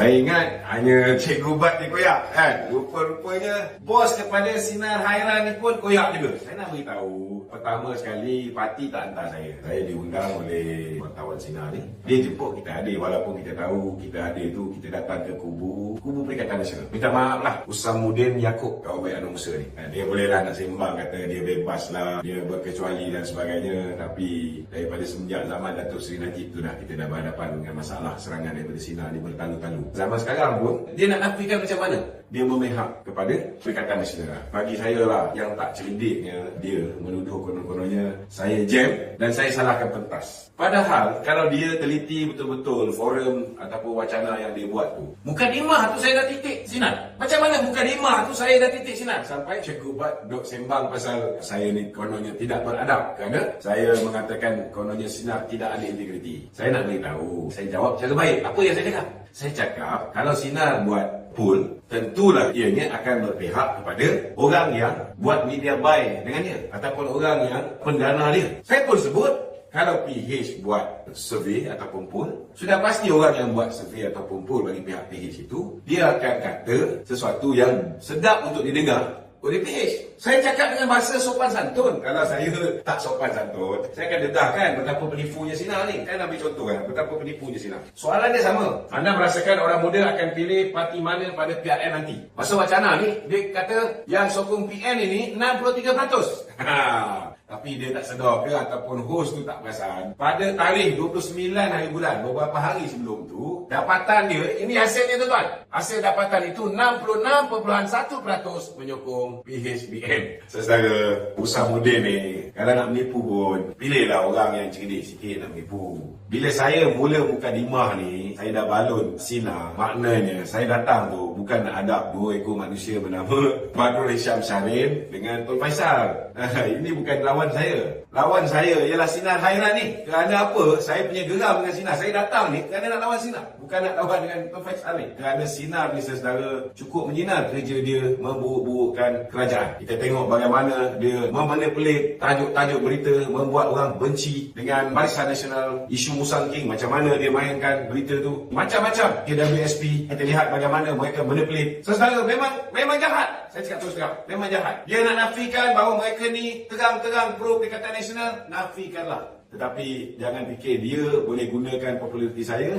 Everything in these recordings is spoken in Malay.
Saya ingat hanya Cikgu Bat ni koyak kan. Rupa-rupanya bos kepada Sinar Hairan ni pun koyak juga. Saya nak beritahu, pertama sekali parti tak hantar saya. Saya diundang oleh wartawan Sinar ni. Dia jemput kita hadir, walaupun kita tahu kita hadir tu kita datang ke kubu Perikatan Nasional. Minta maaf lah Usamuddin Yaakob, kawan baik Anwar Musa ni. Dia boleh lah nak sembang kata dia bebas lah, dia berkecuali dan sebagainya. Tapi daripada semenjak zaman Datuk Seri Najib tu dah kita dah berhadapan dengan masalah serangan daripada Sinar ni bertalu-talu. Zaman sekarang pun dia nak nafikan macam mana? Dia memihak kepada Perikatan Nasional. Bagi saya lah, yang tak cerdiknya dia menuduh konon-kononnya saya jam dan saya salahkan pentas. Padahal kalau dia teliti betul-betul forum ataupun wacana yang dia buat tu, mukadimah tu saya dah titik Sinar. Macam mana mukadimah tu saya dah titik Sinar? Sampai Cikgu Bat duk sembang pasal saya ni kononnya tidak beradab kerana saya mengatakan kononnya Sinar tidak ada integriti. Saya nak beritahu, saya jawab secara baik. Apa yang saya cakap? Saya cakap kalau Sinar buat pool, tentulah ianya akan berpihak kepada orang yang buat media buy dengannya ataupun orang yang pendana dia. Saya pun sebut kalau PH buat survey ataupun pool, sudah pasti orang yang buat survey ataupun pool bagi pihak PH itu, dia akan kata sesuatu yang sedap untuk didengar oleh PH. Saya cakap dengan bahasa sopan santun. Kalau saya tak sopan santun, saya akan dedahkan betapa penipunya Sinar ni. Saya nak ambil contoh kan, betapa penipunya Sinar. Soalan dia sama. Anda merasakan orang muda akan pilih parti mana pada PRN nanti? Masa wacana ni, dia kata yang sokong PN ini 63%. Tapi dia tak sedar ke ataupun host tu tak perasan. Pada tarikh 29 hari bulan, beberapa hari sebelum tu, dapatan dia, ini hasilnya tuan-tuan. Hasil dapatan itu 66.1% menyokong PHBN. Saudara Usamuddin ni, kalau nak menipu pun, pilihlah orang yang cerdik sikit nak menipu. Bila saya mula mukadimah ni, saya dah balun Sinar. Maknanya, saya datang tu bukan nak hadap dua ekor manusia bernama Badrul Hisham Sharif dengan Tun Faisal. Ini bukan lawan saya. Lawan saya ialah Sinar Hairan ni. Kerana apa? Saya punya geram dengan Sinar. Saya datang ni kerana nak lawan Sinar. Bukan nak lawan dengan Tun Faisal ni. Kerana Sinar ni saudara cukup menyinar kerja dia memburuk-burukkan kerajaan. Kita tengok bagaimana dia memanipulate tajuk-tajuk berita, membuat orang benci dengan Barisan Nasional, isu Musang King, macam mana dia mainkan berita tu. Macam-macam. KWSP, kita lihat bagaimana mereka manipulate. Saudara, memang jahat. Saya cakap terus terang, memang jahat. Dia nak nafikan bahawa mereka ni terang-terang pro Perikatan Nasional, nafikanlah. Tetapi jangan fikir dia boleh gunakan populariti saya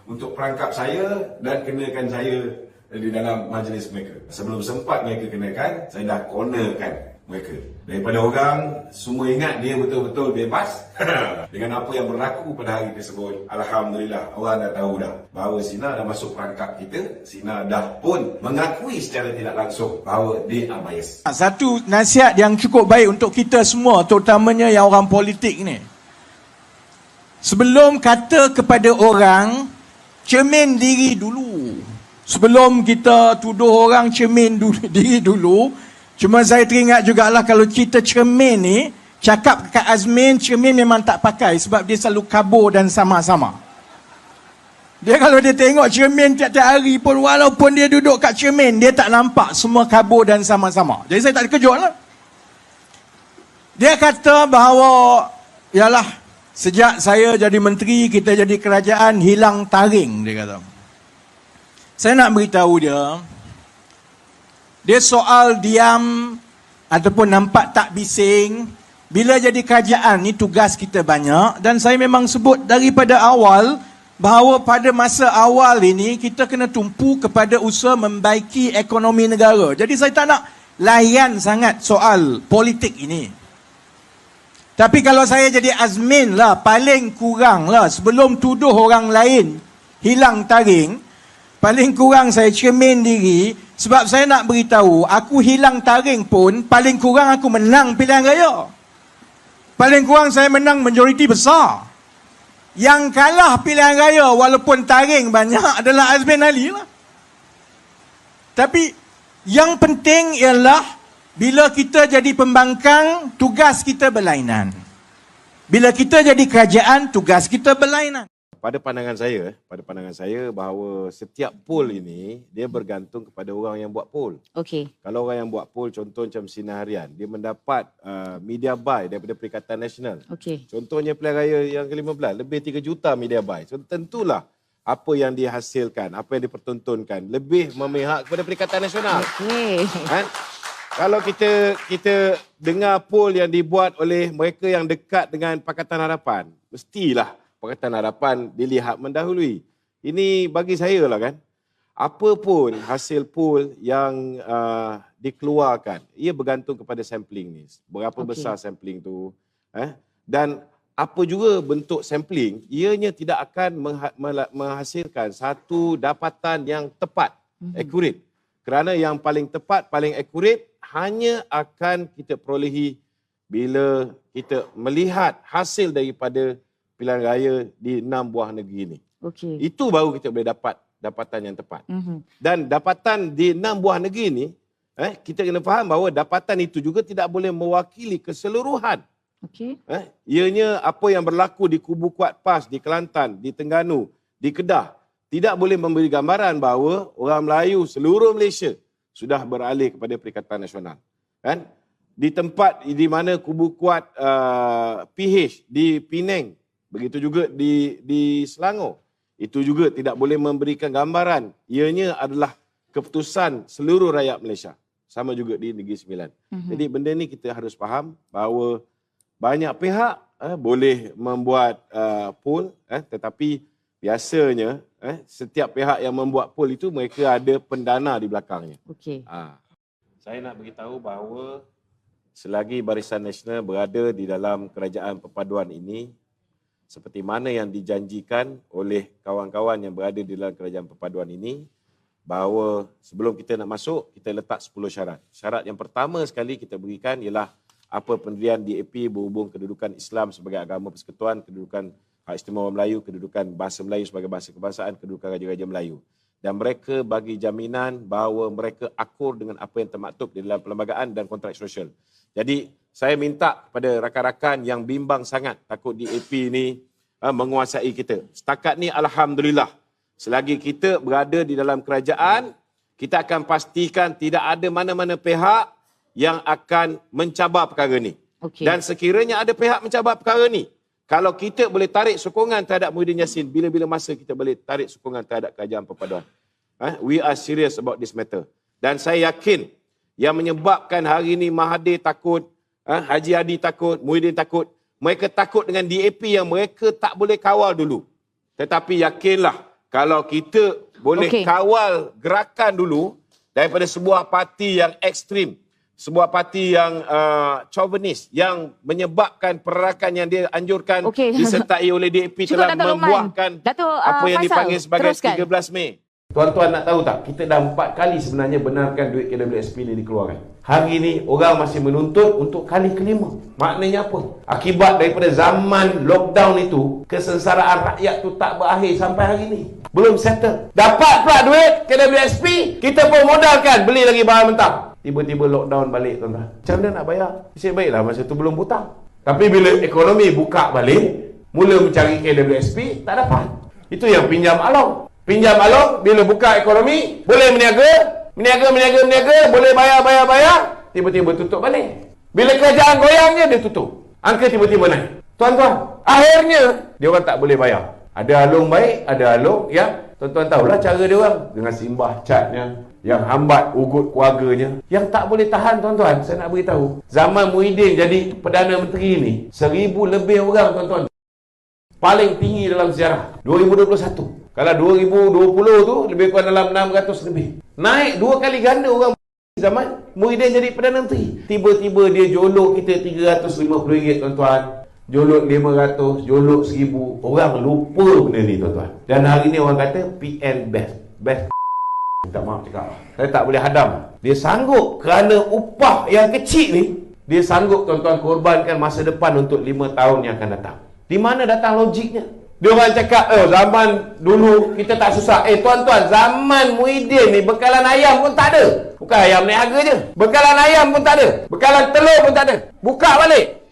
untuk perangkap saya dan kenakan saya di dalam majlis mereka. Sebelum sempat mereka kenakan, saya dah cornerkan mereka. Daripada orang, semua ingat dia betul-betul bebas dengan apa yang berlaku pada hari tersebut. Alhamdulillah, orang dah tahu dah bahawa Sinar dah masuk perangkap kita. Sinar dah pun mengakui secara tidak langsung bahawa dia unbiased. Satu nasihat yang cukup baik untuk kita semua, terutamanya yang orang politik ni. Sebelum kata kepada orang, cermin diri dulu. Sebelum kita tuduh orang, cermin diri dulu. Cuma saya teringat jugalah kalau kita cermin ni, cakap kat Azmin, cermin memang tak pakai sebab dia selalu kabur dan sama-sama. Dia kalau dia tengok cermin tiap-tiap hari pun, walaupun dia duduk kat cermin, dia tak nampak semua kabur dan sama-sama. Jadi saya tak terkejut lah. Dia kata bahawa, yalah, sejak saya jadi menteri, kita jadi kerajaan, hilang taring, dia kata. Saya nak beritahu dia soal diam ataupun nampak tak bising. Bila jadi kerajaan ni tugas kita banyak. Dan saya memang sebut daripada awal bahawa pada masa awal ini kita kena tumpu kepada usaha membaiki ekonomi negara. Jadi saya tak nak layan sangat soal politik ini. Tapi kalau saya jadi Azmin lah, paling kurang lah sebelum tuduh orang lain hilang taring, paling kurang saya cermin diri. Sebab saya nak beritahu, aku hilang taring pun, paling kurang aku menang pilihan raya. Paling kurang saya menang majoriti besar. Yang kalah pilihan raya walaupun taring banyak adalah Azmin Ali lah. Tapi yang penting ialah bila kita jadi pembangkang, tugas kita berlainan. Bila kita jadi kerajaan, tugas kita berlainan. Pada pandangan saya bahawa setiap poll ini dia bergantung kepada orang yang buat poll. Okey. Kalau orang yang buat poll, contoh macam Sinar Harian, dia mendapat media buy daripada Perikatan Nasional. Okey. Contohnya pilihan raya yang ke-15, lebih 3 juta media buy. So tentulah apa yang dihasilkan, apa yang dipertontonkan, lebih memihak kepada Perikatan Nasional. Okey. Kan? Kalau kita dengar poll yang dibuat oleh mereka yang dekat dengan Pakatan Harapan, mestilah Pakatan Harapan dilihat mendahului. Ini bagi saya lah kan, apa pun hasil poll yang dikeluarkan, ia bergantung kepada sampling ni. Berapa besar sampling tu. Dan apa juga bentuk sampling, ianya tidak akan menghasilkan satu dapatan yang tepat, accurate. Kerana yang paling tepat, paling accurate hanya akan kita perolehi bila kita melihat hasil daripada pilihan raya di 6 buah negeri ini. Okey. Itu baru kita boleh dapat dapatan yang tepat. Dan dapatan di 6 buah negeri ini, kita kena faham bahawa dapatan itu juga tidak boleh mewakili keseluruhan. Okey. Ianya apa yang berlaku di Kubu Kuat PAS, di Kelantan, di Terengganu, di Kedah, tidak boleh memberi gambaran bahawa orang Melayu seluruh Malaysia sudah beralih kepada Perikatan Nasional. Kan? Di tempat di mana Kubu Kuat PH di Penang, begitu juga di Selangor, itu juga tidak boleh memberikan gambaran. Ianya adalah keputusan seluruh rakyat Malaysia. Sama juga di Negeri Sembilan. Jadi benda ni kita harus faham bahawa banyak pihak boleh membuat poll, tetapi biasanya setiap pihak yang membuat poll itu mereka ada pendana di belakangnya. Okey. Saya nak beritahu bahawa selagi Barisan Nasional berada di dalam kerajaan perpaduan ini, seperti mana yang dijanjikan oleh kawan-kawan yang berada di dalam kerajaan perpaduan ini, bahawa sebelum kita nak masuk, kita letak 10 syarat. Syarat yang pertama sekali kita berikan ialah apa pendirian DAP berhubung kedudukan Islam sebagai agama persekutuan, kedudukan Hak Istimewa Melayu, kedudukan bahasa Melayu sebagai bahasa kebangsaan, kedudukan Raja-Raja Melayu. Dan mereka bagi jaminan bahawa mereka akur dengan apa yang termaktub di dalam perlembagaan dan kontrak sosial. Jadi saya minta kepada rakan-rakan yang bimbang sangat takut DAP ni menguasai kita. Setakat ni alhamdulillah, selagi kita berada di dalam kerajaan, kita akan pastikan tidak ada mana-mana pihak yang akan mencabar perkara ni. Okey. Dan sekiranya ada pihak mencabar perkara ni, kalau kita boleh tarik sokongan terhadap Muhyiddin Yassin, bila-bila masa kita boleh tarik sokongan terhadap kerajaan perpaduan. We are serious about this matter. Dan saya yakin yang menyebabkan hari ini Mahathir takut, Haji Hadi takut, Muhyiddin takut, mereka takut dengan DAP yang mereka tak boleh kawal dulu. Tetapi yakinlah, kalau kita boleh kawal gerakan dulu daripada sebuah parti yang ekstrim, sebuah parti yang chauvinis, yang menyebabkan perarakan yang dia anjurkan disertai oleh DAP telah membuahkan apa yang dipanggil sebagai 13 Mei. Tuan-tuan nak tahu tak, kita dah 4 kali sebenarnya benarkan duit KWSP ni dikeluarkan. Hari ni orang masih menuntut untuk kali kelima. Maknanya apa? Akibat daripada zaman lockdown itu, kesengsaraan rakyat tu tak berakhir sampai hari ni. Belum settle. Dapat pula duit KWSP, kita pun modalkan beli lagi barang mentah. Tiba-tiba lockdown balik, tuan-tuan. Macam mana nak bayar? Saya baiklah masa tu belum hutang. Tapi bila ekonomi buka balik, mula mencari KWSP, tak dapat. Itu yang pinjam along. Pinjam along, bila buka ekonomi, boleh meniaga, boleh bayar, tiba-tiba tutup balik. Bila kerajaan goyangnya, dia tutup. Angka tiba-tiba naik. Tuan-tuan, akhirnya, dia orang tak boleh bayar. Ada along baik, ada along yang, tuan-tuan tahulah cara dia orang. Dengan simbah catnya, yang hambat ugut keluarganya, yang tak boleh tahan, tuan-tuan. Saya nak beritahu, zaman Muhyiddin jadi Perdana Menteri ni, 1000 lebih orang, tuan-tuan. Paling tinggi dalam sejarah 2021. Kalau 2020 tu lebih kurang dalam 600 lebih. Naik 2 kali ganda orang zaman Muhyiddin jadi Perdana Menteri. Tiba-tiba dia jolok kita RM350, tuan-tuan. Jolok 500, jolok 1000. Orang lupa benda ni, tuan-tuan. Dan hari ni orang kata PN best. Minta maaf cakap. Saya tak boleh hadam. Dia sanggup kerana upah yang kecil ni, dia sanggup, tuan-tuan, korbankan masa depan untuk 5 tahun yang akan datang. Di mana datang logiknya? Dia orang cakap, zaman dulu kita tak susah. Tuan-tuan, zaman Muhyiddin ni bekalan ayam pun tak ada. Bukan ayam niaga je. Bekalan ayam pun tak ada. Bekalan telur pun tak ada. Buka balik.